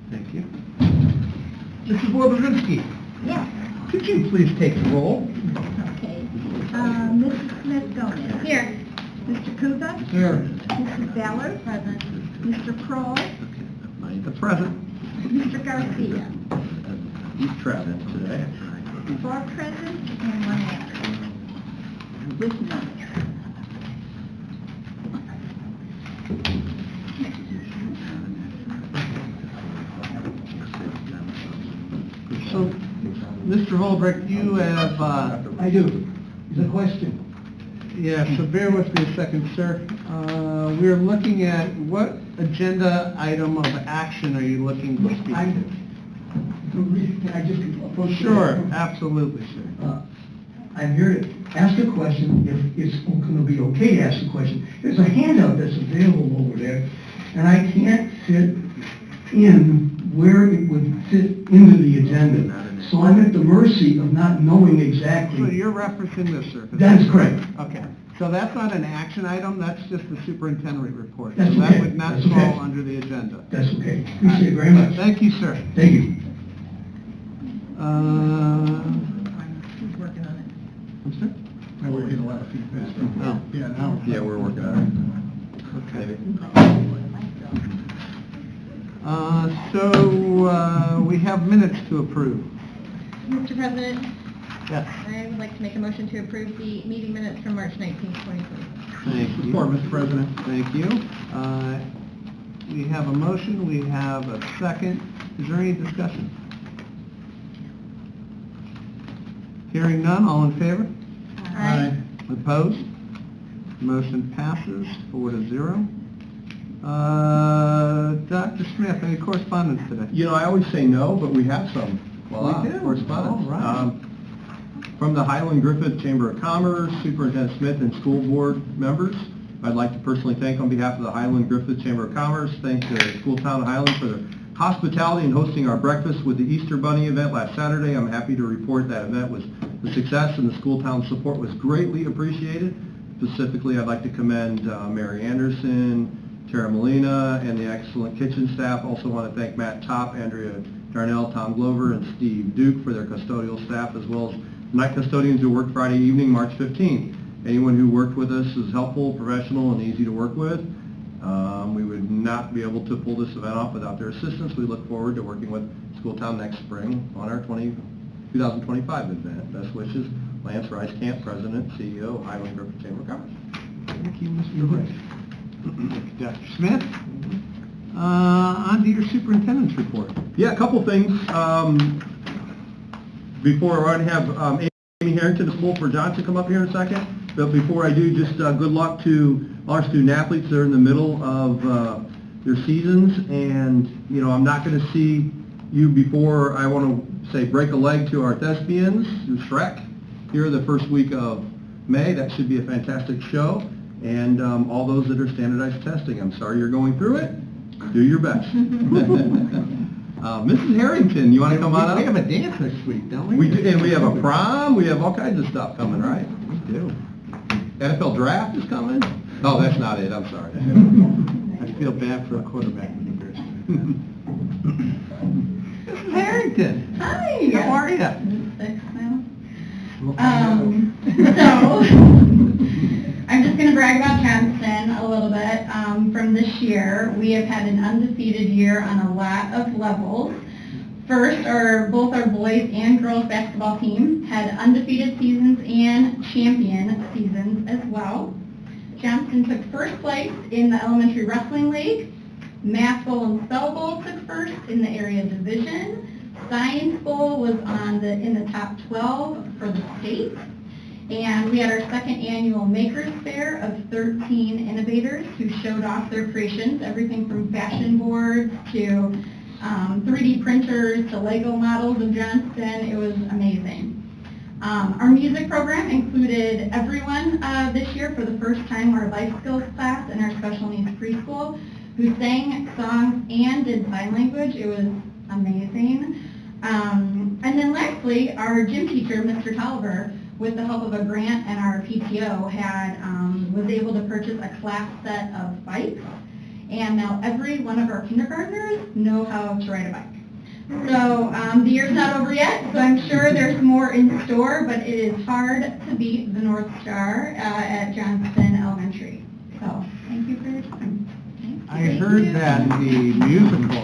Thank you. Mrs. Wojcicki, Yes. could you please take the roll? Okay. Mrs. Smith Gomez. Here. Mr. Kuza. Here. Mrs. Ballard. Present. Mr. Kroll. The present. Mr. Garcia. He's traveling today. 4 present and 1 absent. With me. So, Mr. Holbrook, you have, I do. It's a question. yeah, so bear with me a second, sir. We're looking at what agenda item of action are you looking to speak to? Can I just approach? Sure, absolutely, sir. I'm here to ask a question, if it's going to be okay to ask a question. There's a handout that's available over there, and I can't fit in where it would fit into the agenda. So I'm at the mercy of not knowing exactly. So you're referencing this, sir? That is correct. Okay, so that's not an action item, that's just the superintendent report. That's So that okay. would not That's okay. fall under the agenda. That's okay. Appreciate it very much. Thank you, sir. Thank you. He's working on it. I'm sorry? We're getting a lot of feedback. Oh. Yeah, now. Yeah, we're working on it. Okay. So we have minutes to approve. Mr. President, Yes. I would like to make a motion to approve the meeting minutes from March 19th, 2020. Thank you. Support, Mr. President. Thank you. We have a motion, we have a second. Is there any discussion? Hearing none, all in favor? Aye. Opposed? Motion passes 4-0. Dr. Smith, any correspondence today? You know, I always say no, but we have some. Voila, We do? correspondence. All right. From the Highland Griffith Chamber of Commerce, Superintendent Smith, and school board members, I'd like to personally thank on behalf of the Highland Griffith Chamber of Commerce, thank the school town of Highland for their hospitality and hosting our breakfast with the Easter Bunny event last Saturday. I'm happy to report that event was a success and the school town support was greatly appreciated. Specifically, I'd like to commend Mary Anderson, Tara Molina, and the excellent kitchen staff. Also want to thank Matt Topp, Andrea Darnell, Tom Glover, and Steve Duke for their custodial staff, as well as night custodians who worked Friday evening, March 15th. Anyone who worked with us is helpful, professional, and easy to work with. We would not be able to pull this event off without their assistance. We look forward to working with Schooltown next spring on our 2025 event. Best wishes, Lance Rice-Camp, President, CEO, Highland Griffith Chamber of Commerce. Thank you, Mr. Rice. Dr. Smith? On to your superintendent's report. Yeah, a couple things. Before I have Amy Harrington of Wolford Johnson come up here in a second. But before I do, just good luck to our student athletes. They're in the middle of their seasons, and you know I'm not going to see you before I want to say break a leg to our thespians, to Shrek, here the first week of May. That should be a fantastic show. And all those that are standardized testing, I'm sorry you're going through it. Do your best. Mrs. Harrington, you want to come on up? We have a dance next week, don't we? We do, and we have a prom. We have all kinds of stuff coming, right? We do. NFL draft is coming. Oh, that's not it. I'm sorry. I feel bad for a quarterback in New Jersey. Mrs. Harrington. Hi. How are you? 6 now. So, I'm just going to brag about Johnston a little bit. From this year, we have had an undefeated year on a lot of levels. First, both our boys and girls basketball teams had undefeated seasons and champion seasons as well. Johnston took first place in the Elementary Wrestling League. Math Bowl and Spell Bowl took first in the area division. Science Bowl was in the top 12 for the state. And we had our second annual Makers Fair of 13 innovators who showed off their creations, everything from fashion boards to 3D printers to Lego models of Johnston. It was amazing. Our music program included everyone this year for the first time, our life skills class in our special needs preschool, who sang songs and did sign language. It was amazing. And then lastly, our gym teacher, Mr. Tolliver, with the help of a grant and our PTO, was able to purchase a class set of bikes. And now every one of our kindergartners know how to ride a bike. So the year's not over yet, so I'm sure there's more in store, but it is hard to beat the North Star at Johnston Elementary. So thank you for your time. I heard that the musical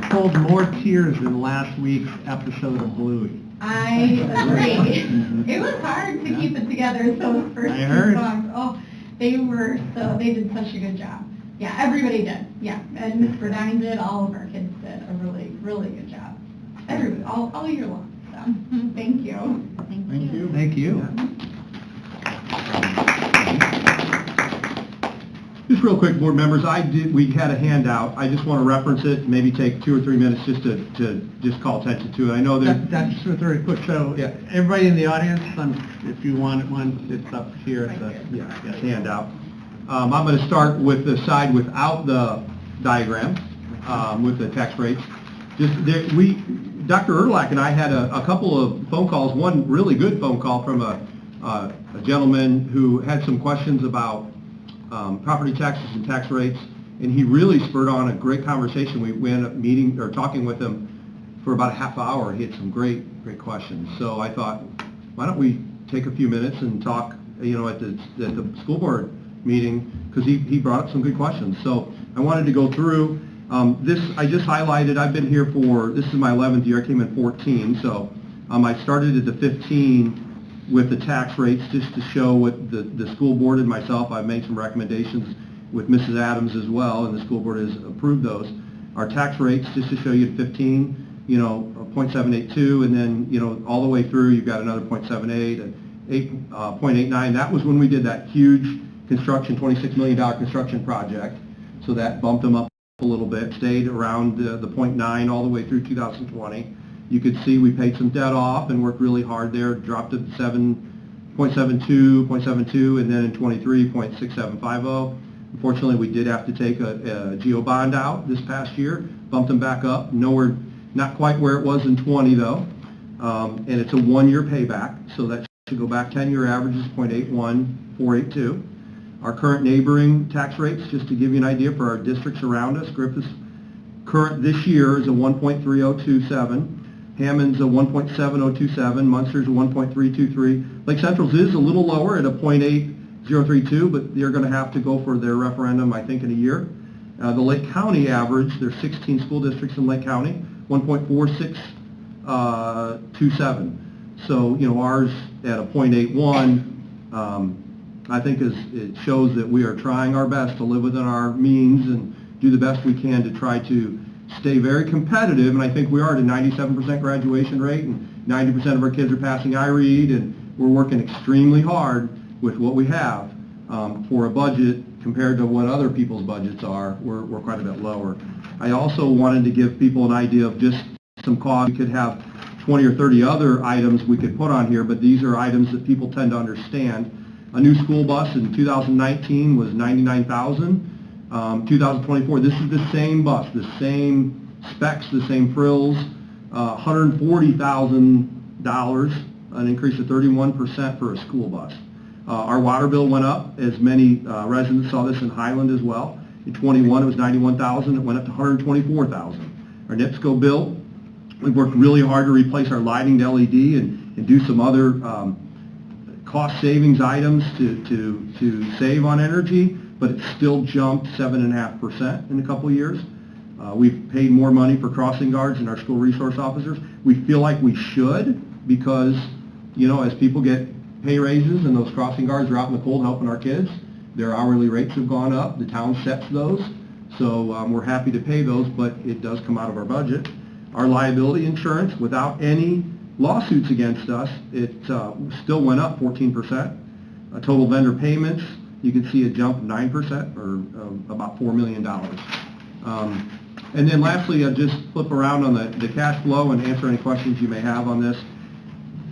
pulled more tears than last week's episode of Bluey. I agree. It was hard to keep it together, those first two songs. Oh, they did such a good job. Yeah, everybody did. Yeah, and Ms. Burdine did. All of our kids did a really, really good job. Everybody, all year long. So, thank you. Thank you. Thank you. Just real quick, board members, we had a handout. I just want to reference it, maybe take 2 or 3 minutes just to just call attention to it. I know that's very quick. So yeah. Everybody in the audience, if you want one, it's up here. It's handout. I'm going to start with the side without the diagram, with the tax rates. Dr. Erlach and I had a couple of phone calls, one really good phone call from a gentleman who had some questions about property taxes and tax rates, and he really spurred on a great conversation. We ended up talking with him for about a half hour. He had some great questions. So I thought, why don't we take a few minutes and talk, at the school board meeting, because he brought up some good questions. So I wanted to go through this. I just highlighted, I've been here this is my 11th year. I came in 14, so I started at the 15 with the tax rates just to show what the school board and myself, I've made some recommendations with Mrs. Adams as well, and the school board has approved those. Our tax rates, just to show you 15, 0.782, and then, all the way through, you've got another 0.78 and 0.89. That was when we did that huge construction, $26 million construction project. So that bumped them up a little bit, stayed around the 0.9 all the way through 2020. You could see we paid some debt off and worked really hard there, dropped it to 0.72, and then in 23, 0.6750. Unfortunately, we did have to take a GO bond out this past year, bumped them back up. Nowhere, not quite where it was in 20 though. And it's a 1-year payback, so that should go back 10-year average is 0.81482. Our current neighboring tax rates, just to give you an idea for our districts around us, Griffith's current this year is a 1.3027. Hammond's a 1.7027, Munster's a 1.323. Lake Central's is a little lower at a 0.8032, but they're going to have to go for their referendum, I think, in a year. The Lake County average, there's 16 school districts in Lake County, 1.4627. So, ours at a 0.81, I think it shows that we are trying our best to live within our means and do the best we can to try to stay very competitive, and I think we are at a 97% graduation rate, and 90% of our kids are passing iRead, and we're working extremely hard with what we have for a budget compared to what other people's budgets are. We're quite a bit lower. I also wanted to give people an idea of just some costs. We could have 20 or 30 other items we could put on here, but these are items that people tend to understand. A new school bus in 2019 was $99,000. 2024, this is the same bus, the same specs, the same frills, $140,000, an increase of 31% for a school bus. Our water bill went up, as many residents saw this in Highland as well. In 21, it was $91,000, it went up to $124,000. Our NIPSCO bill, we've worked really hard to replace our lighting to LED and do some other cost savings items to save on energy, but it still jumped 7.5% in a couple of years. We've paid more money for crossing guards and our school resource officers. We feel like we should because, as people get pay raises and those crossing guards are out in the cold helping our kids, their hourly rates have gone up. The town sets those, so we're happy to pay those, but it does come out of our budget. Our liability insurance, without any lawsuits against us, it still went up 14%. Total vendor payments, you can see a jump of 9%, or about $4 million. And then lastly, I'll just flip around on the cash flow and answer any questions you may have on this.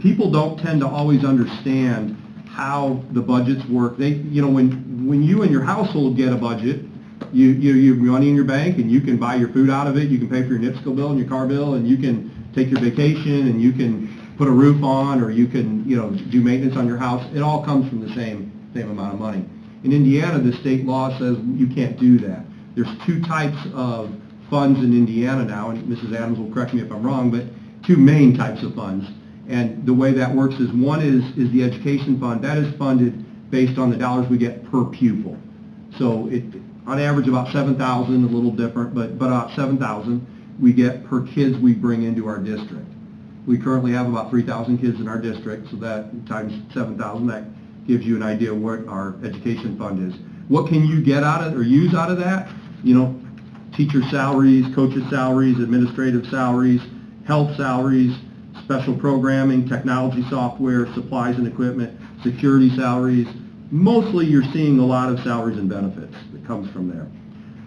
People don't tend to always understand how the budgets work. When you and your household get a budget, you have money in your bank and you can buy your food out of it, you can pay for your NIPSCO bill and your car bill, and you can take your vacation and you can put a roof on, or you can do maintenance on your house. It all comes from the same amount of money. In Indiana, the state law says you can't do that. There's two types of funds in Indiana now, and Mrs. Adams will correct me if I'm wrong, but two main types of funds. And the way that works is one is the education fund. That is funded based on the dollars we get per pupil. So it, on average, about $7,000, a little different, but about $7,000 we get per kids we bring into our district. We currently have about 3,000 kids in our district, so that times 7,000, that gives you an idea of what our education fund is. What can you get out of or use out of that? You know, teacher salaries, coaches salaries, administrative salaries, health salaries, special programming, technology software, supplies and equipment, security salaries. Mostly you're seeing a lot of salaries and benefits that comes from there.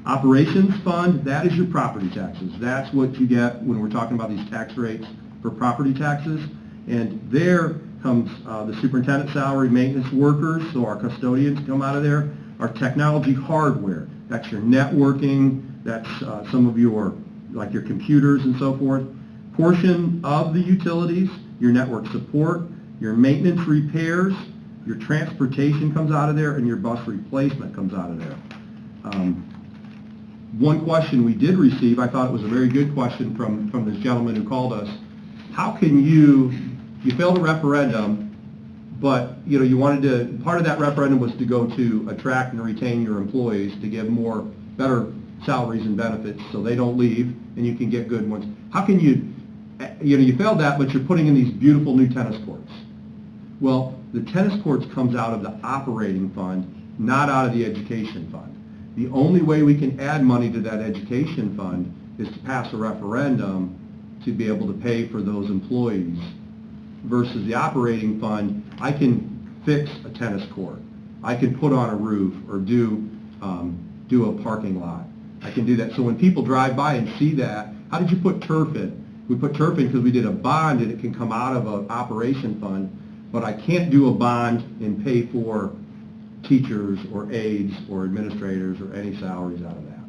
Operations fund, that is your property taxes. That's what you get when we're talking about these tax rates for property taxes. And there comes the superintendent's salary, maintenance workers, so our custodians come out of there. Our technology hardware, that's your networking, that's some of your, like your computers and so forth. Portion of the utilities, your network support, your maintenance repairs, your transportation comes out of there, and your bus replacement comes out of there. One question we did receive, I thought it was a very good question from this gentleman who called us. How can you failed a referendum, but you wanted to, part of that referendum was to go to attract and retain your employees to give better salaries and benefits so they don't leave and you can get good ones. How can you failed that, but you're putting in these beautiful new tennis courts. Well, the tennis courts comes out of the operating fund, not out of the education fund. The only way we can add money to that education fund is to pass a referendum to be able to pay for those employees. Versus the operating fund, I can fix a tennis court. I can put on a roof or do a parking lot. I can do that. So when people drive by and see that, how did you put turf in? We put turf in because we did a bond and it can come out of an operation fund, but I can't do a bond and pay for teachers or aides or administrators or any salaries out of that.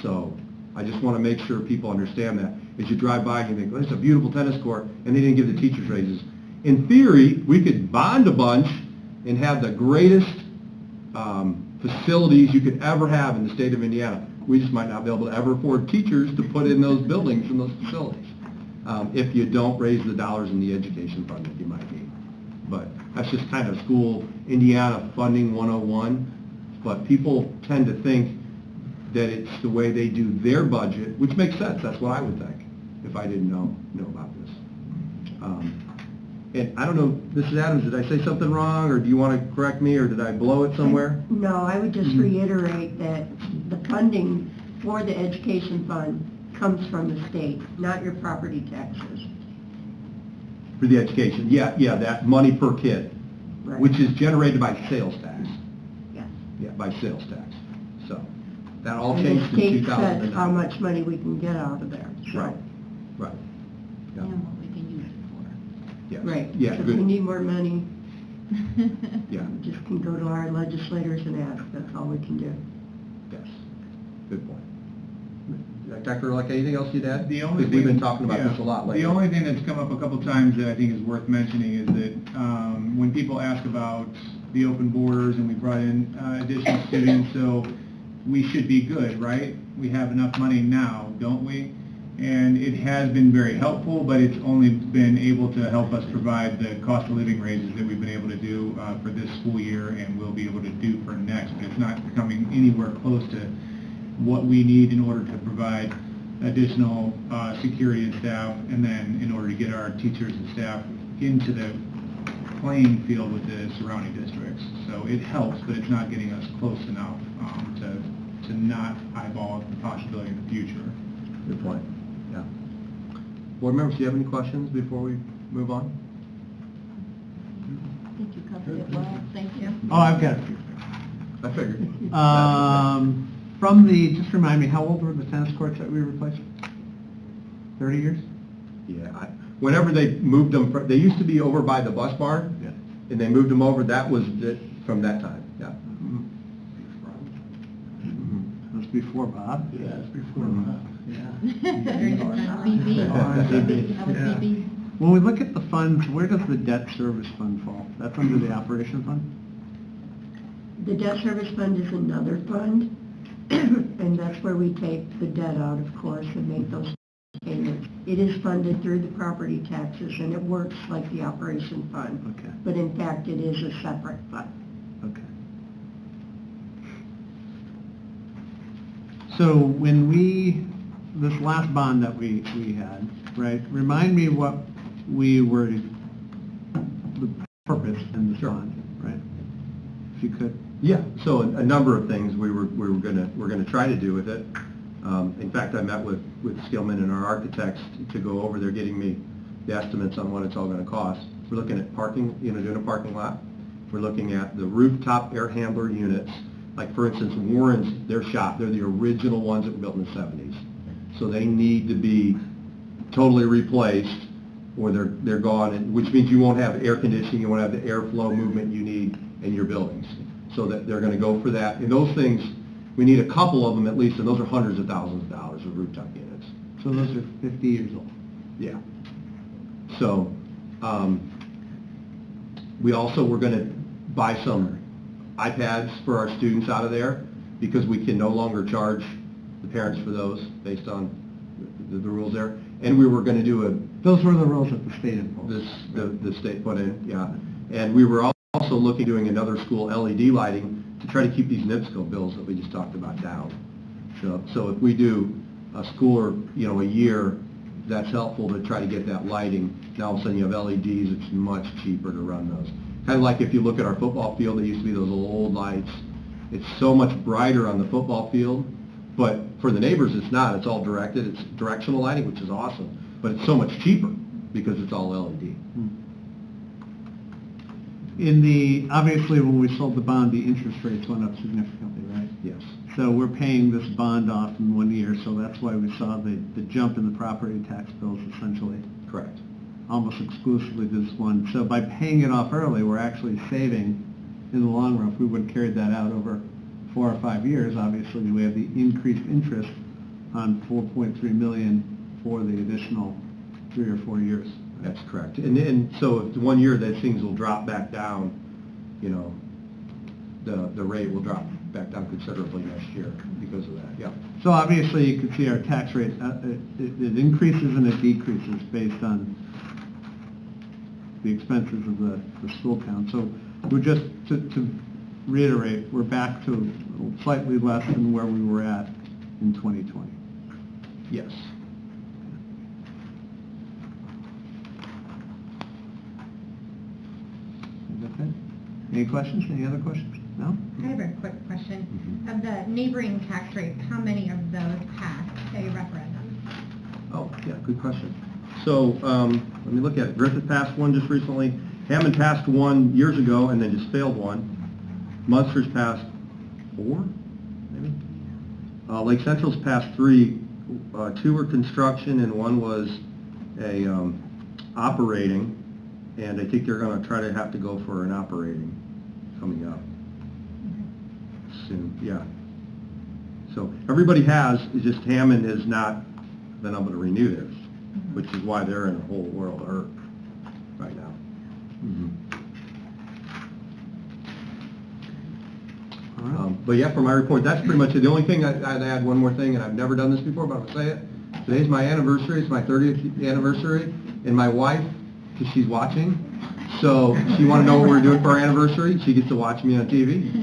So I just want to make sure people understand that. As you drive by and you think, well, it's a beautiful tennis court, and they didn't give the teachers raises. In theory, we could bond a bunch and have the greatest facilities you could ever have in the state of Indiana. We just might not be able to ever afford teachers to put in those buildings and those facilities if you don't raise the dollars in the education fund that you might need. But that's just kind of school Indiana funding 101. But people tend to think that it's the way they do their budget, which makes sense. That's what I would think if I didn't know about this. And I don't know, Mrs. Adams, did I say something wrong, or do you want to correct me, or did I blow it somewhere? No, I would just reiterate that the funding for the education fund comes from the state, not your property taxes. For the education, yeah, that money per kid, Right. which is generated by sales tax. Yes. Yeah, by sales tax. So that all And changed the in state 2009. sets how much money we can get out of there. So, Right. Yeah. And what we can use it Yes. Right. Yeah, So if good. we need more money, for. Yeah, we just can go to our legislators and ask. That's all we can do. yes. Good point. Dr. Luck, anything else you'd add? The only Because we've been thing- talking about yeah. this a lot lately. The only thing that's come up a couple times that I think is worth mentioning is that when people ask about the open borders and we brought in additional students, so we should be good, right? We have enough money now, don't we? And it has been very helpful, but it's only been able to help us provide the cost of living raises that we've been able to do for this school year and we'll be able to do for next. But it's not coming anywhere close to what we need in order to provide additional security and staff, and then in order to get our teachers and staff into the playing field with the surrounding districts. So it helps, but it's not getting us close enough to not eyeball the possibility in the future. Good point, yeah. Board members, do you have any questions before we move on? I think you covered it well. Thank you. Oh, I've got a few. I figured. Just remind me, how old were the tennis courts that we replaced? 30 years? Yeah, whenever they moved them, they used to be over by the bus barn, Yeah. and they moved them over, that was it from that time, yeah. That was before Bob? Yeah, it's before that, yeah. Very good time. BB. I was Yeah. BB. When we look at the funds, where does the debt service fund fall? That's under the operation fund? The debt service fund is another fund, and that's where we take the debt out, of course, and make those payments. It is funded through the property taxes, and it works like the operation fund. Okay. But in fact, it is a separate fund. Okay. So when this last bond that we had, right, remind me what we were, the purpose in the bond, right? If you could. Yeah, so a number of things we're gonna try to do with it. In fact, I met with Skillman and our architects to go over. They're getting me the estimates on what it's all gonna cost. We're looking at parking, doing a parking lot. We're looking at the rooftop air handler units. Like for instance, Warren's, their shop, they're the original ones that were built in the 70s. So they need to be totally replaced or they're gone, which means you won't have air conditioning, you won't have the airflow movement you need in your buildings. So that they're going to go for that. And those things, we need a couple of them at least, and those are hundreds of thousands of dollars of rooftop units. So those are 50 years old. Yeah. So we also were going to buy some iPads for our students out of there because we can no longer charge the parents for those based on the rules there. And we were going to do Those were the rules that the state imposed. the state put in, yeah. And we were also looking at doing another school LED lighting to try to keep these NIPSCO bills that we just talked about down. So if we do a school or, a year, that's helpful to try to get that lighting. Now all of a sudden you have LEDs, it's much cheaper to run those. Kind of like if you look at our football field, there used to be those old lights. It's so much brighter on the football field, but for the neighbors it's not. It's all directed. It's directional lighting, which is awesome. But it's so much cheaper because it's all LED. Obviously when we sold the bond, the interest rates went up significantly, right? Yes. So we're paying this bond off in 1 year, so that's why we saw the jump in the property tax bills essentially. Correct. Almost exclusively this one. So by paying it off early, we're actually saving in the long run. If we would have carried that out over 4 or 5 years, obviously we have the increased interest on $4.3 million for the additional 3 or 4 years. That's correct. And so if 1 year that things will drop back down, the rate will drop back down considerably next year because of that, yeah. So obviously you can see our tax rate, it increases and it decreases based on the expenses of the school town. So we're just, to reiterate, we're back to slightly less than where we were at in 2020. Yes. Okay. Any questions? Any other questions? No? I have a quick question. Of the neighboring tax rates, how many of those passed a referendum? Oh, yeah, good question. So let me look at it. Griffith passed one just recently. Hammond passed one years ago and then just failed one. Munster's passed 4, maybe. Lake Central's passed 3. 2 were construction and 1 was a operating. And I think they're going to try to have to go for an operating coming up soon. Yeah. So everybody has, it's just Hammond has not been able to renew theirs, which is why they're in a whole world of hurt right now. But yeah, for my report, that's pretty much it. The only thing I'd add one more thing, and I've never done this before, but I'm going to say it. Today's my anniversary. It's my 30th anniversary, and my wife, because she's watching, so she wanted to know what we're doing for our anniversary. She gets to watch me on TV.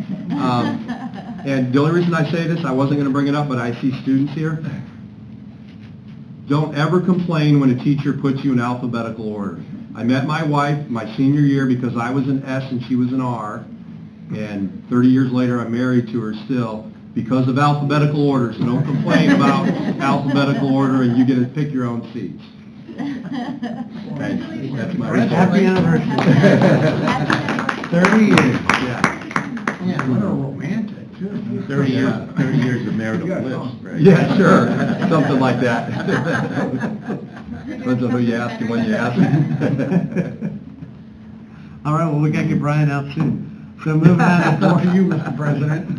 And the only reason I say this, I wasn't going to bring it up, but I see students here. Don't ever complain when a teacher puts you in alphabetical order. I met my wife my senior year because I was an S and she was an R, and 30 years later I'm married to her still because of alphabetical order, so don't complain about alphabetical order and you get to pick your own seats. Okay. That's my report. Happy anniversary. 30 years. Yeah. Yeah, what a romantic, too. 30 years of marital bliss, right? Yeah, sure. Something like that. Depends on who you ask and when you ask. All right, well, we got to get Brian out soon. So moving on to you, Mr. President.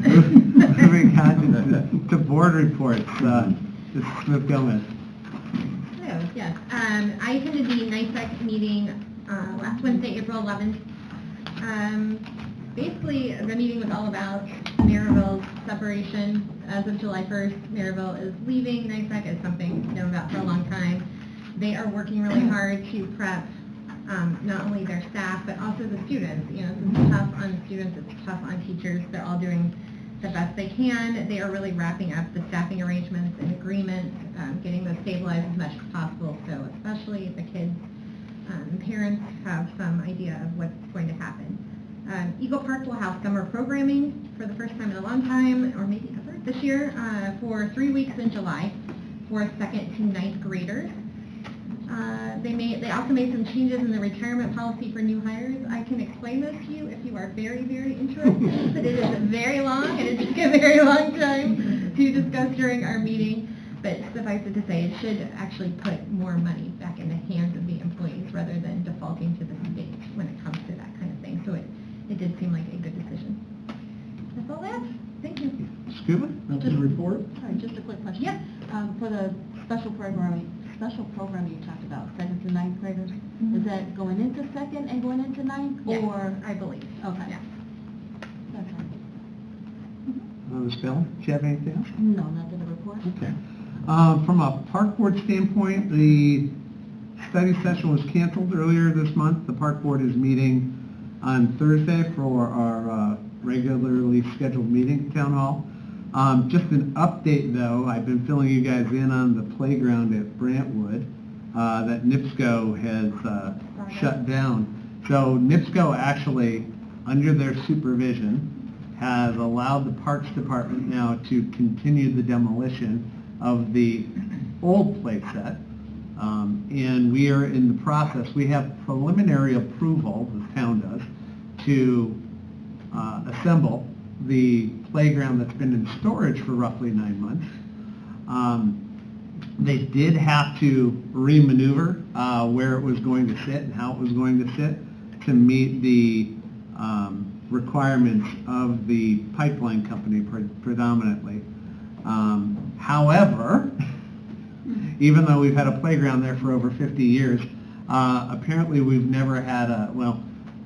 Moving on to board reports. Mrs. Smith-Gomez. Hello, yes. I attended the NICEC meeting last Wednesday, April 11th. Basically, the meeting was all about Maryville's separation. As of July 1st, Maryville is leaving NISAC. It's something known about for a long time. They are working really hard to prep not only their staff, but also the students. You know, it's tough on students, it's tough on teachers. They're all doing the best they can. They are really wrapping up the staffing arrangements and agreements, getting those stabilized as much as possible, so especially the kids and parents have some idea of what's going to happen. Eagle Park will have summer programming for the first time in a long time, or maybe ever, this year, for 3 weeks in July for 2nd to 9th graders. They also made some changes in the retirement policy for new hires. I can explain those to you if you are very, very interested, but it is very long, and it took a very long time to discuss during our meeting. But suffice it to say, it should actually put more money back in the hands of the employees rather than defaulting to the state when it comes to that kind of thing. So it did seem like a good decision. That's all I have. Thank you. Scuba, nothing to report? Sorry, just a quick question. Yeah. For the special program you talked about, 2nd to 9th graders, is that going into 2nd and going into 9th, Yes, or? I believe. Okay. Yeah. That's all. Ms. Bell, do you have anything else? No, nothing to report. Okay. From a park board standpoint, the study session was canceled earlier this month. The park board is meeting on Thursday for our regularly scheduled meeting, town hall. Just an update though, I've been filling you guys in on the playground at Brantwood that NIPSCO has shut down. So NIPSCO actually, under their supervision, has allowed the Parks Department now to continue the demolition of the old play set. And we are in the process, we have preliminary approval, the town does, to assemble the playground that's been in storage for roughly 9 months. They did have to remaneuver where it was going to sit and how it was going to sit to meet the requirements of the pipeline company predominantly. However, even though we've had a playground there for over 50 years, apparently we've never had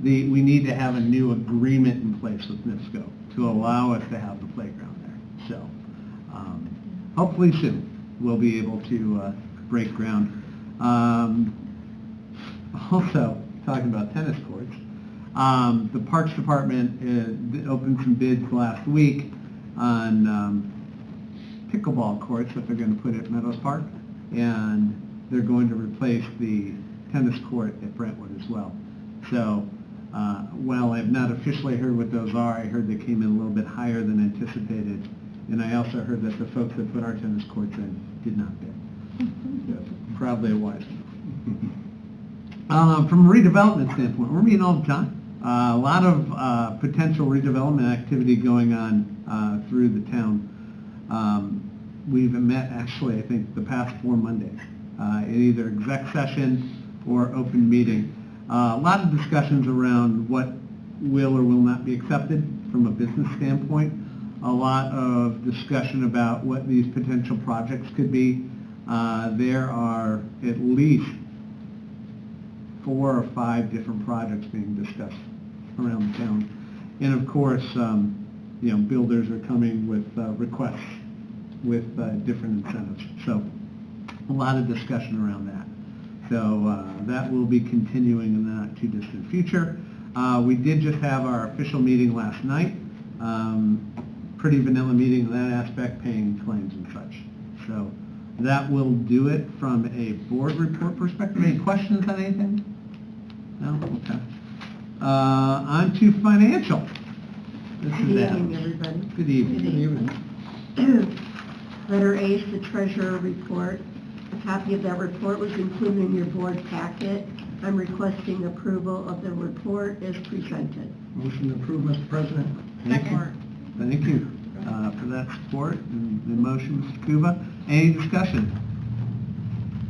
we need to have a new agreement in place with NIPSCO to allow us to have the playground there. So hopefully soon we'll be able to break ground. Also, talking about tennis courts, the Parks Department opened some bids last week on pickleball courts that they're going to put at Meadows Park, and they're going to replace the tennis court at Brentwood as well. So while I've not officially heard what those are, I heard they came in a little bit higher than anticipated, and I also heard that the folks that put our tennis courts in did not bid. So, probably a wise move. From a redevelopment standpoint, we're meeting all the time. A lot of potential redevelopment activity going on through the town. We've met actually, I think, the past 4 Mondays in either exec session or open meeting. A lot of discussions around what will or will not be accepted from a business standpoint. A lot of discussion about what these potential projects could be. There are at least 4 or 5 different projects being discussed around town. And of course, builders are coming with requests with different incentives. So a lot of discussion around that. So that will be continuing in the not too distant future. We did just have our official meeting last night. Pretty vanilla meeting in that aspect, paying claims and such. So that will do it from a board report perspective. Any questions on anything? No? Okay. On to financial. This Good is evening, Adam. everybody. Good evening. Good evening. Letter A is the treasurer report. A copy of that report was included in your board packet. I'm requesting approval of the report as presented. Motion to approve, Mr. President. Thank you. Thank you for that support and the motion, Mr. Kuba. Any discussion?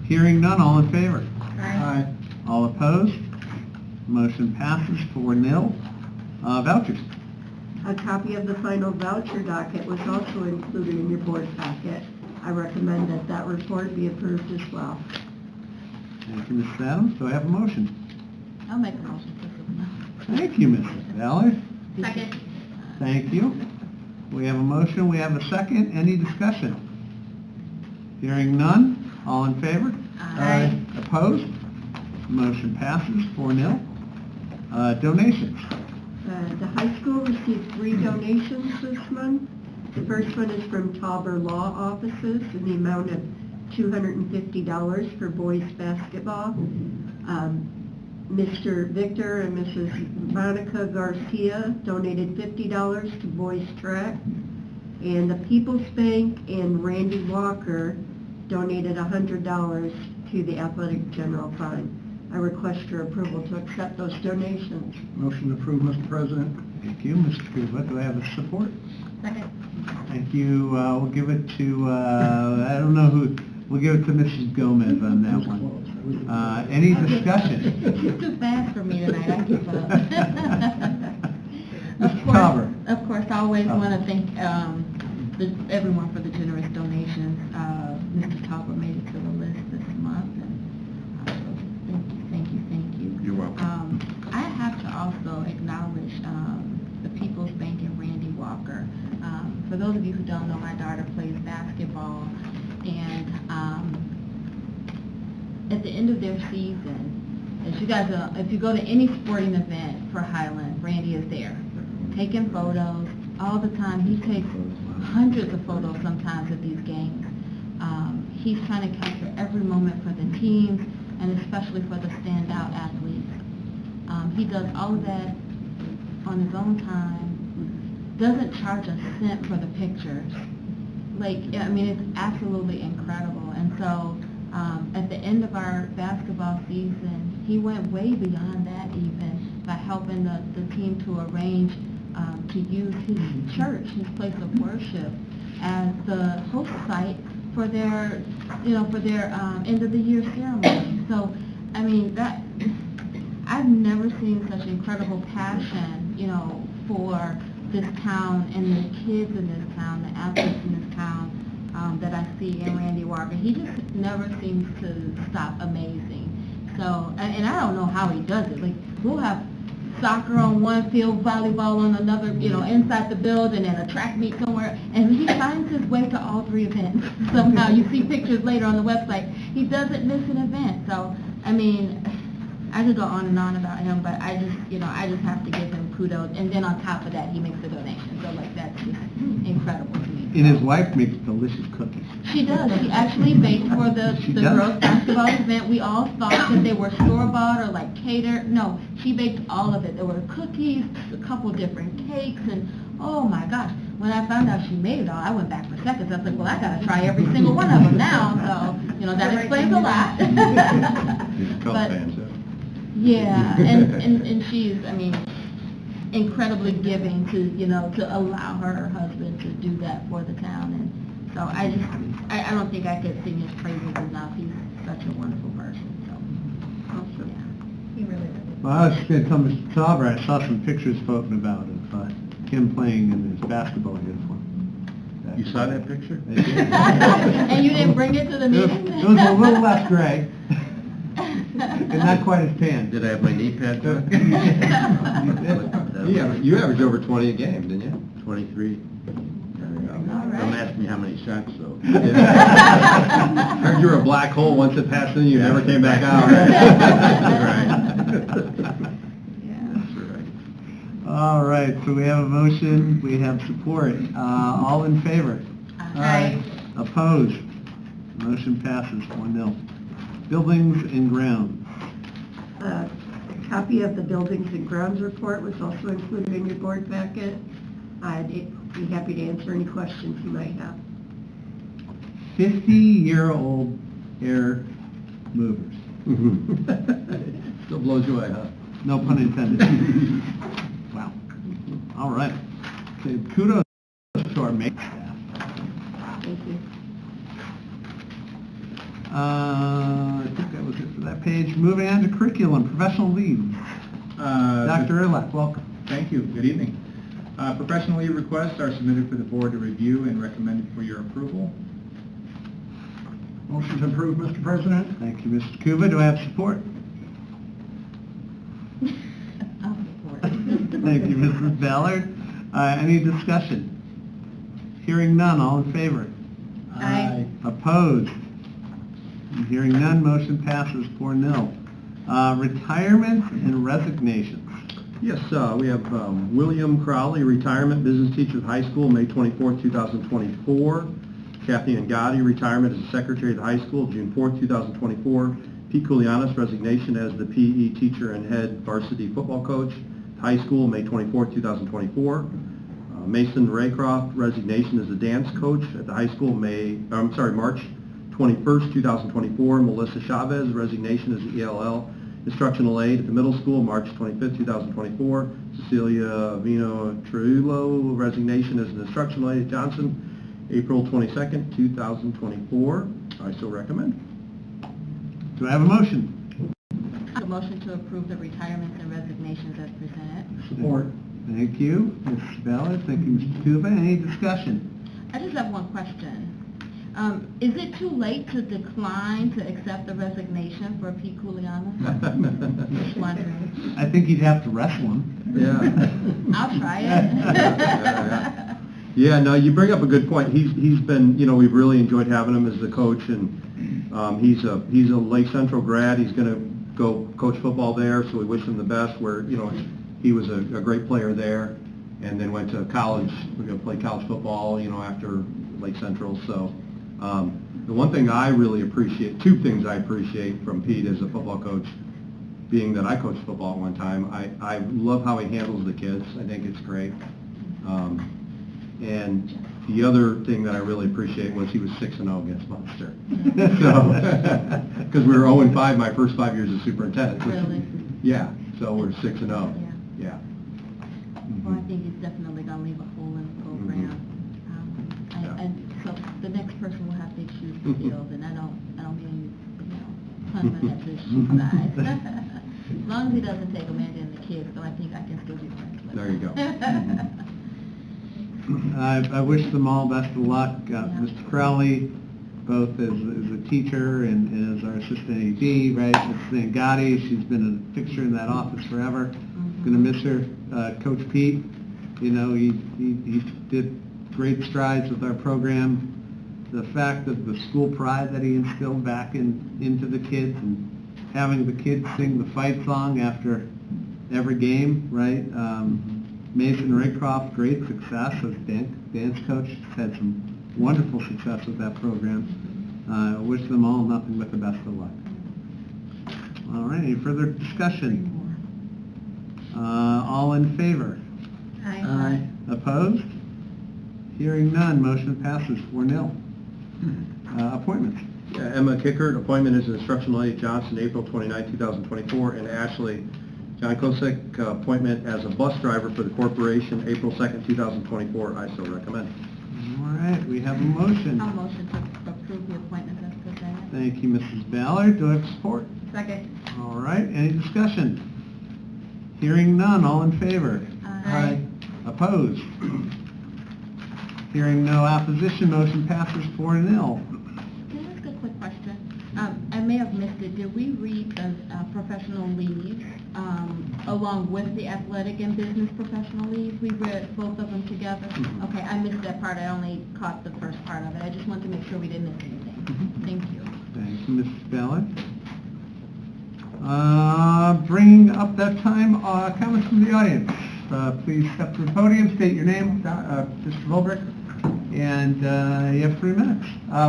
Hearing none, all in favor? Aye. All opposed? Motion passes 4-0. Vouchers. A copy of the final voucher docket was also included in your board packet. I recommend that that report be approved as well. Thank you, Mrs. Adams. Do I have a motion? I'll make a motion to approve. Thank you, Mrs. Valley. Second. Thank you. We have a motion, we have a second. Any discussion? Hearing none, all in favor? Aye. Opposed? Motion passes 4-0. Donations. The high school received 3 donations this month. The first one is from Tauber Law Offices in the amount of $250 for boys basketball. Mr. Victor and Mrs. Monica Garcia donated $50 to boys track. And the People's Bank and Randy Walker donated $100 to the athletic general fund. I request your approval to accept those donations. Motion approved, Mr. President. Thank you, Mr. Kuba. Do I have a support? Second. Thank you. We'll give it to, I don't know who, we'll give it to Mrs. Gomez on that one. Any discussion? It's too fast for me tonight, I give up. Mr. Tauber. Of course, I always want to thank everyone for the generous donations. Mr. Tauber made it to the list this month, and thank you. You're welcome. I have to also acknowledge the People's Bank and Randy Walker. For those of you who don't know, my daughter plays basketball, and at the end of their season, as you guys know, if you go to any sporting event for Highland, Randy is there, taking photos all the time. He takes hundreds of photos sometimes at these games. He's trying to capture every moment for the teams, and especially for the standout athletes. He does all of that on his own time, doesn't charge a cent for the pictures. I mean, it's absolutely incredible. And so at the end of our basketball season, he went way beyond that even by helping the team to arrange to use his church, his place of worship, as the host site for their end of the year ceremony. So, I mean, I've never seen such incredible passion, for this town and the kids in this town, the athletes in this town, that I see in Randy Walker. He just never seems to stop amazing. So, and I don't know how he does it. Like, we'll have soccer on one field, volleyball on another, inside the building, and a track meet somewhere, and he finds his way to all 3 events. Somehow, you see pictures later on the website. He doesn't miss an event. So, I mean, I could go on and on about him, but I just have to give him kudos. And then on top of that, he makes a donation. So, that's just incredible to me. And his wife makes delicious cookies. She does. She actually baked for the girls' basketball event. We all thought that they were store-bought or catered. No, she baked all of it. There were cookies, a couple different cakes, and oh my gosh. When I found out she made it all, I went back for seconds. I was like, well, I got to try every single one of them now. So, that explains a lot. But, yeah, and she's, incredibly giving to allow her husband to do that for the town. And so I don't think I could sing his praises enough. He's such a wonderful person. So, yeah, he really is. Well, I was just going to tell Mr. Tauber, I saw some pictures floating about of him playing in his basketball uniform. You saw that picture? I did. And you didn't bring it to the meeting? It was a little less gray. And not quite as tan. Did I have my knee pads on? You averaged over 20 a game, didn't you? 23. Don't ask me how many shots, though. Heard you were a black hole. Once it passed in, you never came back out. All right, so we have a motion, we have support. All in favor? Aye. Opposed? Motion passes 1-0. Buildings and grounds. A copy of the Buildings and Grounds report was also included in your board packet. I'd be happy to answer any questions you might have. 50-year-old air movers. Still blows you away, huh? No pun intended. Wow. All right. Okay, kudos to our maintenance staff. Thank you. I think that was it for that page. Moving on to curriculum, professional leave. Dr. Erlach, welcome. Thank you. Good evening. Professional leave requests are submitted for the board to review and recommended for your approval. Motion's approved, Mr. President. Thank you, Mr. Kuba. Do I have support? I'll support. Thank you, Mrs. Ballard. Any discussion? Hearing none, all in favor? Aye. Opposed? Hearing none, motion passes 4-0. Retirement and resignations. Yes, we have William Crowley, retirement, business teacher at high school, May 24th, 2024. Kathy Ngati, retirement as a secretary at the high school, June 4th, 2024. Pete Koulianos, resignation as the PE teacher and head varsity football coach, high school, May 24th, 2024. Mason Raycroft, resignation as a dance coach at the high school, March 21st, 2024. Melissa Chavez, resignation as the ELL instructional aide at the middle school, March 25th, 2024. Cecilia Vino Trujillo, resignation as an instructional aide at Johnson, April 22nd, 2024. I so recommend. Do I have a motion? A motion to approve the retirements and resignations as presented. Support. Thank you, Mrs. Ballard. Thank you, Mr. Tuba. Any discussion? I just have one question. Is it too late to decline to accept the resignation for Pete Koulianos? Just wondering. I think you'd have to wrestle him. Yeah. I'll try it. Yeah, no, you bring up a good point. He's been, we've really enjoyed having him as the coach, and he's a Lake Central grad. He's going to go coach football there, so we wish him the best. Where he was a great player there, and then went to college. We're going to play college football, after Lake Central. So the one thing I really appreciate, two things I appreciate from Pete as a football coach, being that I coached football at one time. I love how he handles the kids. I think it's great. And the other thing that I really appreciate was he was 6-0 against Munster. Because we were 0-5 my first 5 years as superintendent. Really? Yeah, so we're 6-0. Yeah. Well, I think he's definitely going to leave a hole in the program. And so the next person will have to choose the field, and I don't mean, pun on that to shoot side. As long as he doesn't take Amanda and the kids, so I think I can still be friends with him. There you go. I wish them all best of luck. Mr. Crowley, both as a teacher and as our assistant AD, right? Mrs. Ngati, she's been a fixture in that office forever. Going to miss her. Coach Pete, he did great strides with our program. The fact of the school pride that he instilled back into the kids, and having the kids sing the fight song after every game, right? Mason Raycroft, great success as dance coach. Had some wonderful success with that program. I wish them all nothing but the best of luck. All right, any further discussion? All in favor? Aye. Opposed? Hearing none, motion passes 4-0. Appointments. Yeah, Emma Kickert, appointment as an instructional aide at Johnson, April 29, 2024, and Ashley John Kosick, appointment as a bus driver for the corporation, April 2nd, 2024. I so recommend. All right, we have a motion. I'll motion to approve the appointments as presented. Thank you, Mrs. Ballard. Do I have support? Second. All right, any discussion? Hearing none, all in favor? Aye. Opposed? Hearing no opposition, motion passes 4-0. Can I ask a quick question? I may have missed it. Did we read the professional leave along with the athletic and business professional leave? We read both of them together? Okay, I missed that part. I only caught the first part of it. I just wanted to make sure we didn't miss anything. Thank you. Thank you, Mrs. Ballard. Bringing up that time, comments from the audience. Please step to the podium, state your name, Mr. Volbrick, and you have 3 minutes.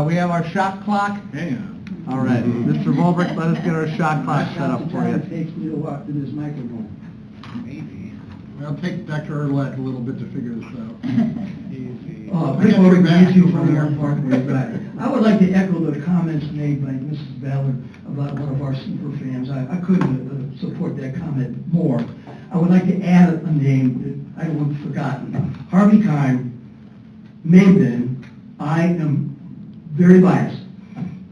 We have our shot clock. Hang on. All right, Mr. Volbrick, let us get our shot clock set up for you. It takes me to walk to this microphone. Maybe. It'll take Dr. Erlett a little bit to figure this out. Easy. Before we get you from the airport, I would like to echo the comments made by Mrs. Ballard about one of our super fans. I couldn't support that comment more. I would like to add a name that I don't want forgotten. Harvey Kime may have been, I am very biased,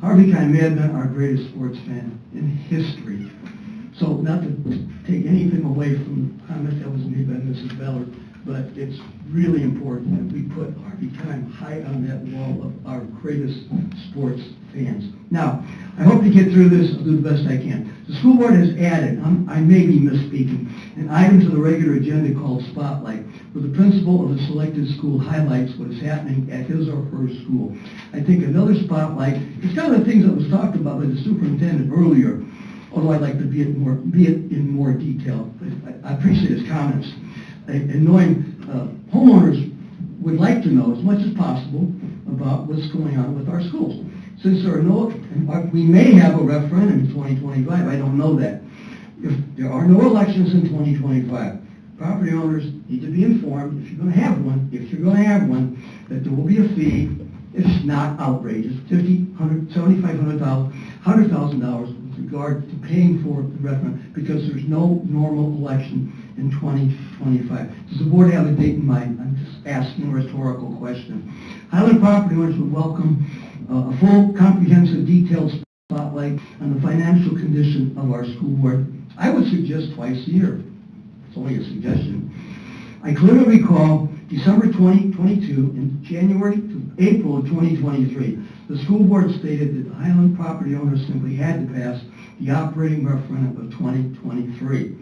Harvey Kime may have been our greatest sports fan in history. So not to take anything away from the comment that was made by Mrs. Ballard, but it's really important that we put Harvey Kime high on that wall of our greatest sports fans. Now, I hope to get through this. I'll do the best I can. The school board has added, I may be misspeaking, an item to the regular agenda called Spotlight, where the principal of the selected school highlights what is happening at his or her school. I think another spotlight, it's kind of the things that was talked about by the superintendent earlier, although I'd like to be it in more detail. I appreciate his comments. And knowing homeowners would like to know as much as possible about what's going on with our schools. Since there are no, we may have a referendum in 2025, I don't know that. If there are no elections in 2025, property owners need to be informed, if you're going to have one, that there will be a fee. It's not outrageous, $50,000, $100,000, $7,500, $100,000 with regard to paying for the referendum, because there's no normal election in 2025. Does the board have a date in mind? I'm just asking a rhetorical question. Highland property owners would welcome a full, comprehensive, detailed spotlight on the financial condition of our school board. I would suggest twice a year. It's only a suggestion. I clearly recall December 2022 and January to April of 2023. The school board stated that the Highland property owners simply had to pass the operating referendum of 2023.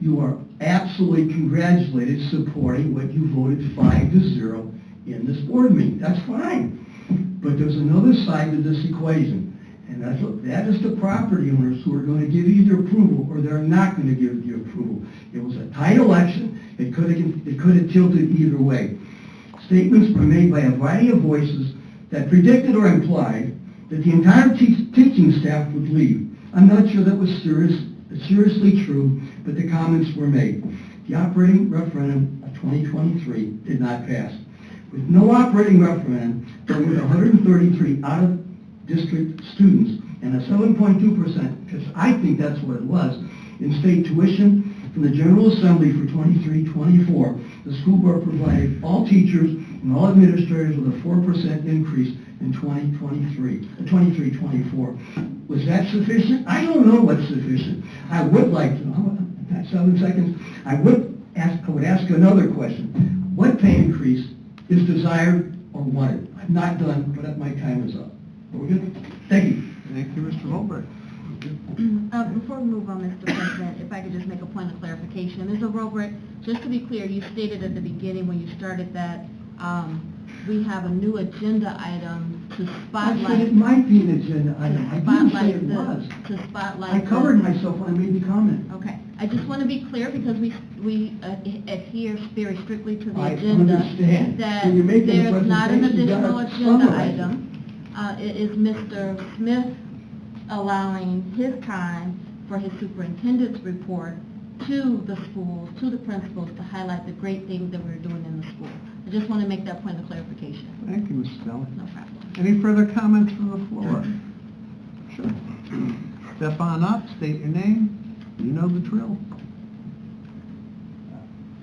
You are absolutely congratulated supporting what you voted 5-0 in this board meeting. That's fine. But there's another side to this equation, and that is the property owners who are going to give you their approval or they're not going to give you approval. It was a tight election. It could have tilted either way. Statements were made by a variety of voices that predicted or implied that the entire teaching staff would leave. I'm not sure that was seriously true, but the comments were made. The operating referendum of 2023 did not pass. With no operating referendum, there were 133 out-of-district students and a 7.2%, because I think that's what it was, in state tuition from the General Assembly for 23-24. The school board provided all teachers and all administrators with a 4% increase in 23-24. Was that sufficient? I don't know what's sufficient. I would like to know. I've got 7 seconds. I would ask another question. What pay increase is desired or wanted? I'm not done, but my time is up. Are we good? Thank you. Thank you, Mr. Holbrook. Before we move on, Mr. President, if I could just make a point of clarification. Mr. Robert, just to be clear, you stated at the beginning when you started that we have a new agenda item to spotlight. I said it might be an agenda item. I didn't say it was. To spotlight. I covered myself when I made the comment. Okay. I just want to be clear because we adhere very strictly to the I agenda. understand. That When you're making a there's not an presentation, you additional gotta agenda summarize it. item. It is Mr. Smith allowing his time for his superintendent's report to the schools, to the principals, to highlight the great things that we're doing in the school. I just want to make that point of clarification. Thank you, Mrs. Della. No problem. Any further comments from the floor? Sure. Step on up, state your name. You know the drill.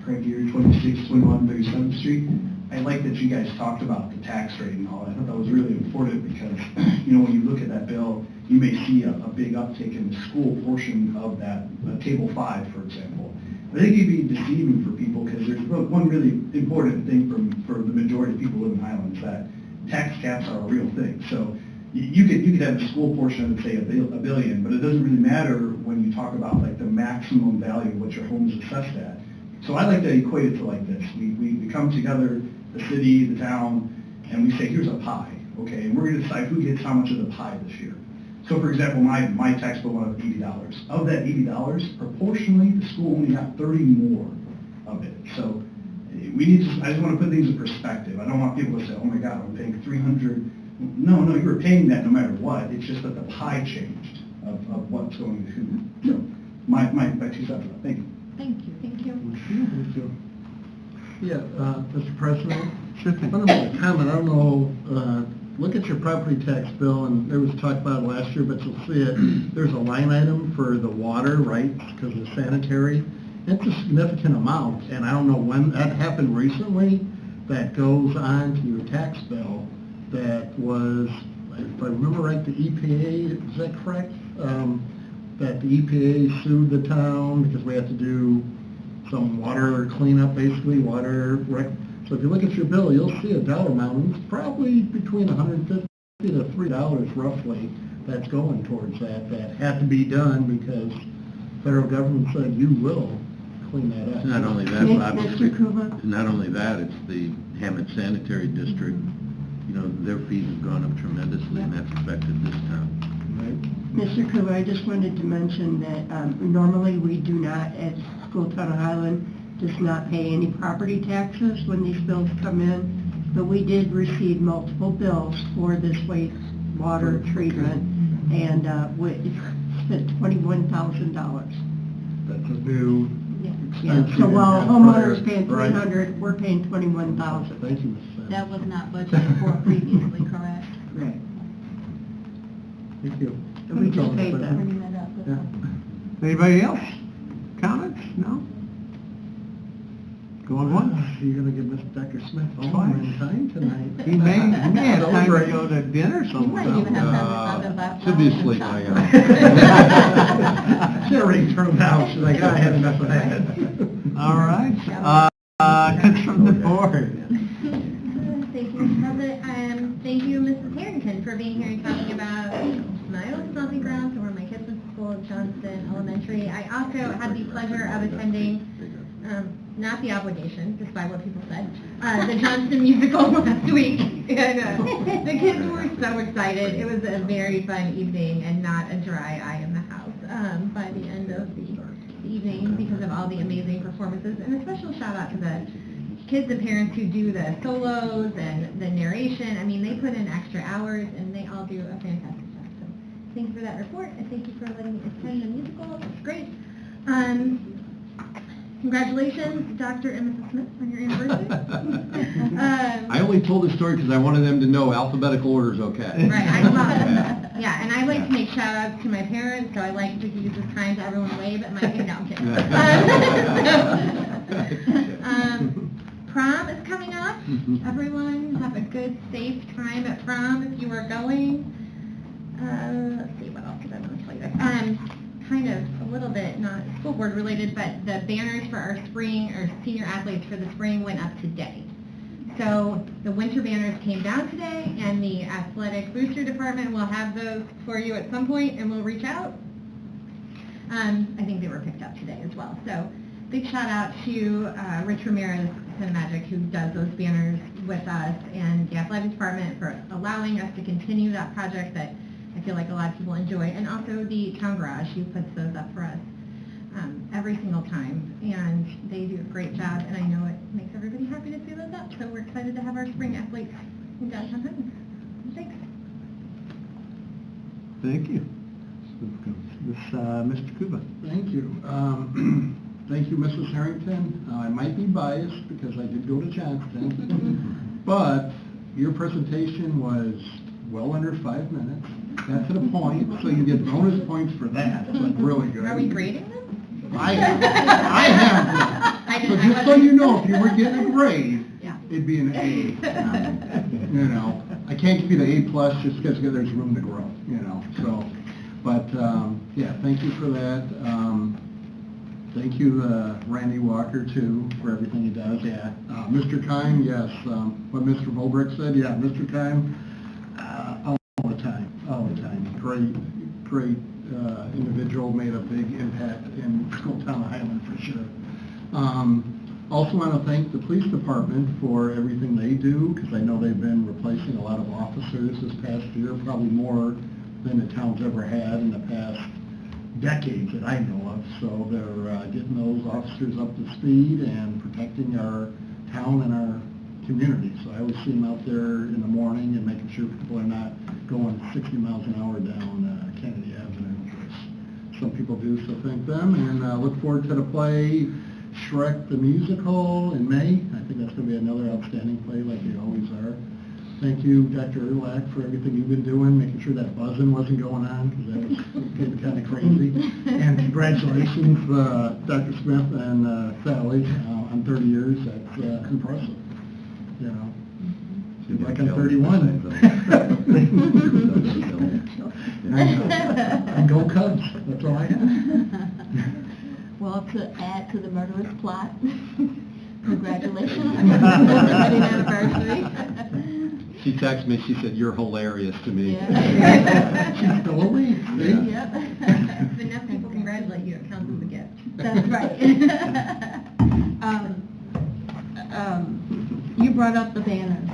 Craig Geary, 2621 37th Street. I like that you guys talked about the tax rate and all. I thought that was really important because, when you look at that bill, you may see a big uptick in the school portion of that, Table 5, for example. I think it'd be deceiving for people because there's one really important thing for the majority of people who live in Highland is that tax caps are a real thing. So you could have a school portion of, say, a billion, but it doesn't really matter when you talk about like the maximum value of what your home is assessed at. So I like to equate it to like this. We come together, the city, the town, and we say, here's a pie, okay, and we're going to decide who gets how much of the pie this year. So for example, my tax bill went up $80. Of that $80, proportionally, the school only got 30 more of it. So I just want to put things in perspective. I don't want people to say, oh my God, I'm paying $300. No, you were paying that no matter what. It's just that the pie changed of what's going to who. So my 2 cents. Thank you. Thank you. Thank you. Thank you. Yeah, Mr. President? Sure thing. One more comment, I don't know, look at your property tax bill, and there was talk about it last year, but you'll see it. There's a line item for the water, right, because of sanitary. It's a significant amount, and I don't know when that happened recently, that goes on to your tax bill. That was, if I remember right, the EPA, is that correct? That the EPA sued the town because we had to do some water cleanup, basically, So if you look at your bill, you'll see a dollar amount. It's probably between $150 to $3 roughly that's going towards that had to be done because federal government said you will clean that up. Not only that, Mr. obviously, Kuba? not only that, it's the Hammond Sanitary District, you know, their fees have gone up tremendously, and that's affected this town. Mr. Kuba, I just wanted to mention that normally we do not, at School Town of Highland, does not pay any property taxes when these bills come in, but we did receive multiple bills for this wastewater treatment, and we spent $21,000. That's a new Yeah, expense. so we while didn't have homeowners prior. paying Right. $300, we're paying $21,000. Thank you, Ms. Sam. That was not budgeted for previously, correct? Right. Thank you. And we just paid that. Bringing that up. Yeah. Anybody else? Comments? No? Going once? You're gonna give Mr. Dr. Smith all Twice. in time tonight. He may have time to Celebrate. go to dinner You might even sometime. have time to talk about Should be flowers and asleep chocolate. She already turned out, she's like, I had enough of that. All right. Comments from the board? Thank you, Mr. President. Thank you, Mrs. Harrington, for being here and talking about my own stomping grounds and where my kids went to school at Johnston Elementary. I also had the pleasure of attending, not the obligation, despite what people said, the Johnston musical last week. And the kids were so excited. It was a very fun evening and not a dry eye in the house by the end of the evening because of all the amazing performances. And a special shout out to the kids and parents who do the solos and the narration. I mean, they put in extra hours and they all do a fantastic job. So thank you for that report and thank you for letting me attend the musical. It's great. Congratulations, Dr. and Mrs. Smith, on your anniversary. I only told this story because I wanted them to know alphabetical order is okay. Right, I love it. Yeah, and I like to make shout outs to my parents, so I like to use this time to everyone wave at my no, I'm kidding. Prom is coming up. Everyone have a good, safe time at prom if you are going. Let's see, what else did I want to tell you guys? Kind of a little bit, not school board related, but the banners for our spring, or senior athletes for the spring went up today. So the winter banners came down today, and the athletic booster department will have those for you at some point, and we'll reach out. I think they were picked up today as well. So big shout out to Rich Ramirez, Cinemagic, who does those banners with us, and the athletic department for allowing us to continue that project that I feel like a lot of people enjoy, and also the town garage who puts those up for us every single time, and they do a great job, and I know it makes everybody happy to see those up, so we're excited to have our spring athletes in downtown Highland. Thanks. Thank you. Mr. Kuba. Thank you. Thank you, Mrs. Harrington. I might be biased because I did go to Johnston, but your presentation was well under 5 minutes. Got to the point, so you get bonus points for that. It's like really good. Are we grading them? I have them. So just so you know, if you were getting a grade, it'd be an A. You know, I can't give you the A plus just because there's room to grow, you know, so. But, yeah, thank you for that. Thank you, Randy Walker, too, for everything he does. Yeah. Mr. Kime, yes. What Mr. Volbrick said, yeah, Mr. Kime, all the time. Great individual, made a big impact in School Town of Highland for sure. Also want to thank the police department for everything they do, because I know they've been replacing a lot of officers this past year, probably more than the town's ever had in the past decades that I know of. So they're getting those officers up to speed and protecting our town and our community. So I always see them out there in the morning and making sure people are not going 60 miles an hour down Kennedy Avenue, which some people do, so thank them. And look forward to the play Shrek the Musical in May. I think that's going to be another outstanding play like they always are. Thank you, Dr. Erlach, for everything you've been doing, making sure that buzzing wasn't going on, because that was getting kind of crazy. And congratulations, Dr. Smith and Sally, on 30 years. That's impressive. You know, seems like I'm 31. And go Cubs. That's all I have. Well, to add to the murderous plot, congratulations on your wedding anniversary. She texted me, she said, "You're hilarious" to me. Yeah. She's still a lead. Yep. But enough people congratulate you, it counts as a gift. That's right. You brought up the banners,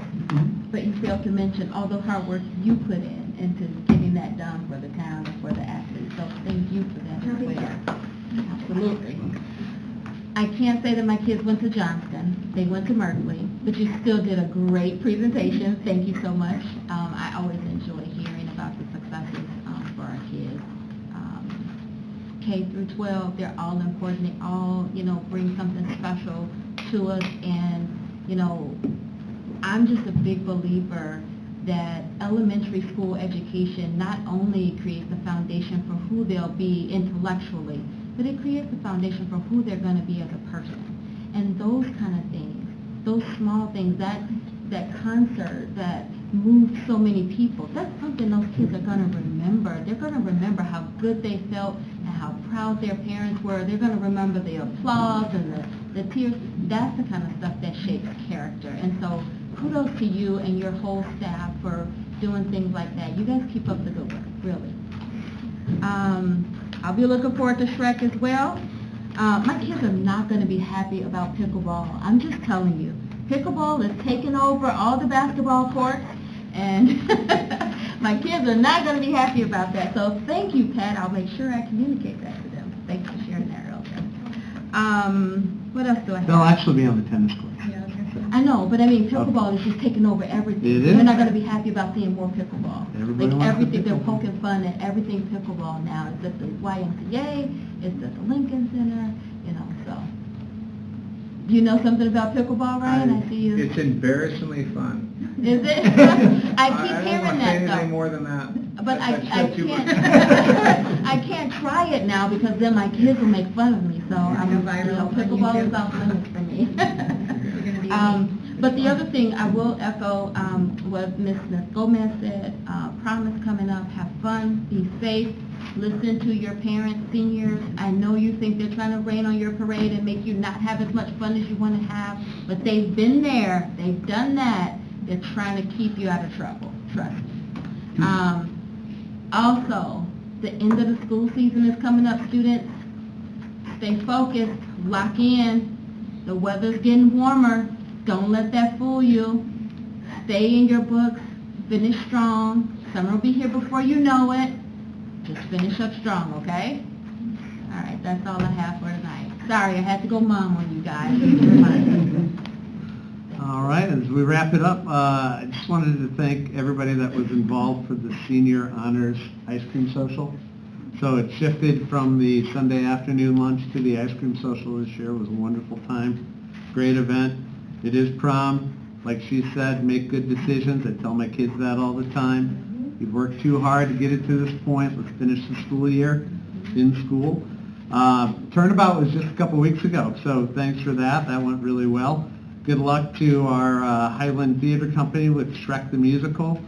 but you failed to mention all the hard work you put in into getting that done for the town and for the athletes. So thank you for that as well. Absolutely. I can't say that my kids went to Johnston. They went to Merkley, but you still did a great presentation. Thank you so much. I always enjoy hearing about the successes for our kids. K through 12, they're all important. They all, bring something special to us. And, I'm just a big believer that elementary school education not only creates the foundation for who they'll be intellectually, but it creates the foundation for who they're going to be as a person. And those kind of things, those small things, that concert that moved so many people, that's something those kids are going to remember. They're going to remember how good they felt and how proud their parents were. They're going to remember the applause and the tears. That's the kind of stuff that shapes character. And so kudos to you and your whole staff for doing things like that. You guys keep up the good work, really. I'll be looking forward to Shrek as well. My kids are not going to be happy about pickleball. I'm just telling you. Pickleball is taking over all the basketball courts, and my kids are not going to be happy about that. So thank you, Pat. I'll make sure I communicate that to them. Thanks for sharing that earlier. What else do I have? They'll actually be on the tennis court. I know, but I mean, pickleball is just taking over everything. It is? They're not going to be happy about seeing more pickleball. Everybody Like wants everything, they're pickleball. poking fun at everything pickleball now. It's at the YMCA, it's at the Lincoln Center, so. Do you know something about pickleball, Ryan? I see you. It's embarrassingly fun. Is it? I keep don't hearing want to say that anything though. more than that. But I That's too much. can't, I can't try it now because then my kids will make fun of me. So Go viral on pickleball YouTube. is off limits for me. You're gonna be But the other thing, I will echo what Ms. Smith Gomez said. Promise coming up. Have fun. Be safe. Listen to your parents, seniors. I know you think they're trying to rain on your parade and make you not have as much fun as you want to have, but they've been there. They've done that. They're trying to keep you out of trouble. Trust me. Also, the end of the school season is coming up, students. Stay focused. Lock in. The weather's getting warmer. Don't let that fool you. Stay in your books. Finish strong. Summer will be here before you know it. Just finish up strong, okay? All right, that's all I have for tonight. Sorry, I had to go mom on you guys. All right, as we wrap it up, I just wanted to thank everybody that was involved for the Senior Honors Ice Cream Social. So it shifted from the Sunday afternoon lunch to the ice cream social this year. It was a wonderful time, great event. It is prom. Like she said, make good decisions. I tell my kids that all the time. You've worked too hard to get it to this point. Let's finish the school year in school. Turnabout was just a couple weeks ago, so thanks for that. That went really well. Good luck to our Highland Theater Company with Shrek the Musical.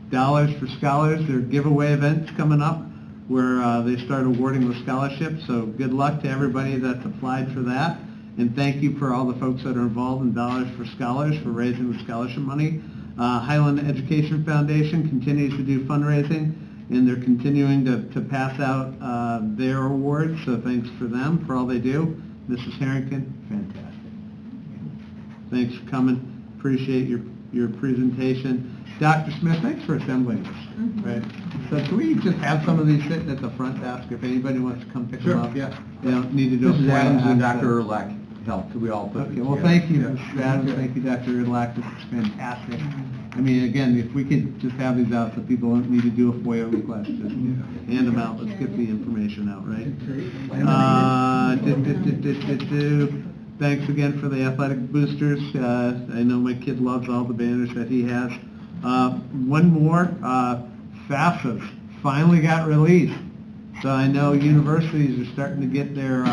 Dollars for Scholars, their giveaway events coming up where they start awarding the scholarships. So good luck to everybody that's applied for that. And thank you for all the folks that are involved in Dollars for Scholars for raising the scholarship money. Highland Education Foundation continues to do fundraising, and they're continuing to pass out their awards, so thanks for them, for all they do. Mrs. Harrington, fantastic. Thanks for coming. Appreciate your presentation. Dr. Smith, thanks for assembling this. Right. So can we just have some of these sitting at the front desk if anybody wants to come pick them up? Yeah. They don't need to do a Mrs. FOIA Adams and access. Dr. Erlach helped. We all put Okay, it well, together. thank you, Yeah. Mr. Adams, thank you, Dr. Erlach, this is fantastic. I mean, again, if we could just have these out so people don't need to do a FOIA request, just hand them out, let's get the information out, right? Thanks again for the athletic boosters. I know my kid loves all the banners that he has. One more, FAFSAs finally got released. So I know universities are starting to get their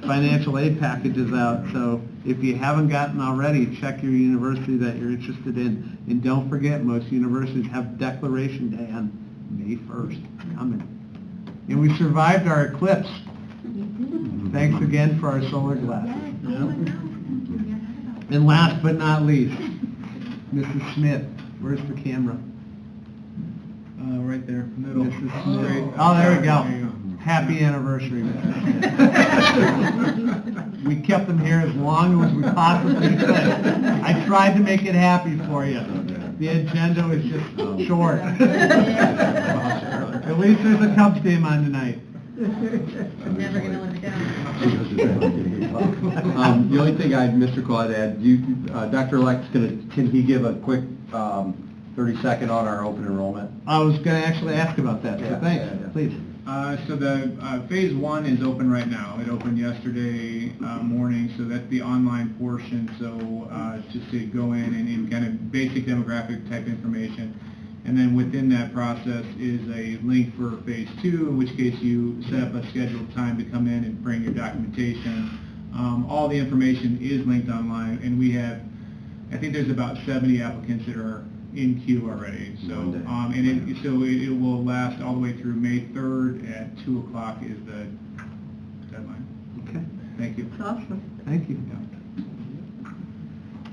financial aid packages out. So if you haven't gotten already, check your university that you're interested in. And don't forget, most universities have Declaration Day on May 1st coming. And we survived our eclipse. Thanks again for our solar glasses. And last but not least, Mrs. Smith, where's the camera? Right there, middle. Mrs. Straight. Smith. Oh, there we go. There you go. Happy anniversary, Mrs. Smith. We kept them here as long as we possibly could. I tried to make it happy for you. The agenda was just short. At least there's a Cubs game on tonight. I'm never going to live it down. The only thing Mr. Cole, I'd add, Dr. Leck's can he give a quick 30-second on our open enrollment? I was going to actually ask about that, so thanks, please. So the phase 1 is open right now. It opened yesterday morning, so that's the online portion. So just to go in and kind of basic demographic type information. And then within that process is a link for phase 2, in which case you set up a scheduled time to come in and bring your documentation. All the information is linked online, and we have, I think there's about 70 applicants that are in queue already. So, it will last all the way through May 3rd at 2 o'clock is the deadline. Okay, Thank you. Awesome. thank you.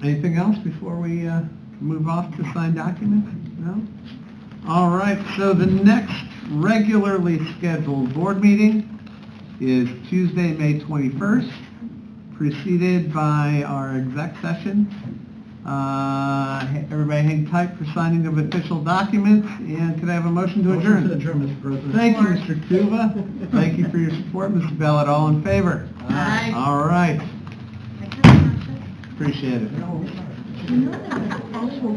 Anything else before we move off to sign documents? No? All right, so the next regularly scheduled board meeting is Tuesday, May 21st, preceded by our exec session. Everybody hang tight for signing of official documents, and could I have a motion to adjourn? Motion to adjourn, Mr. President. Thank you, Mr. Kuva. Thank you for your support, Mrs. Ballard. All in favor? Aye. All right. Appreciate it. You know, there was also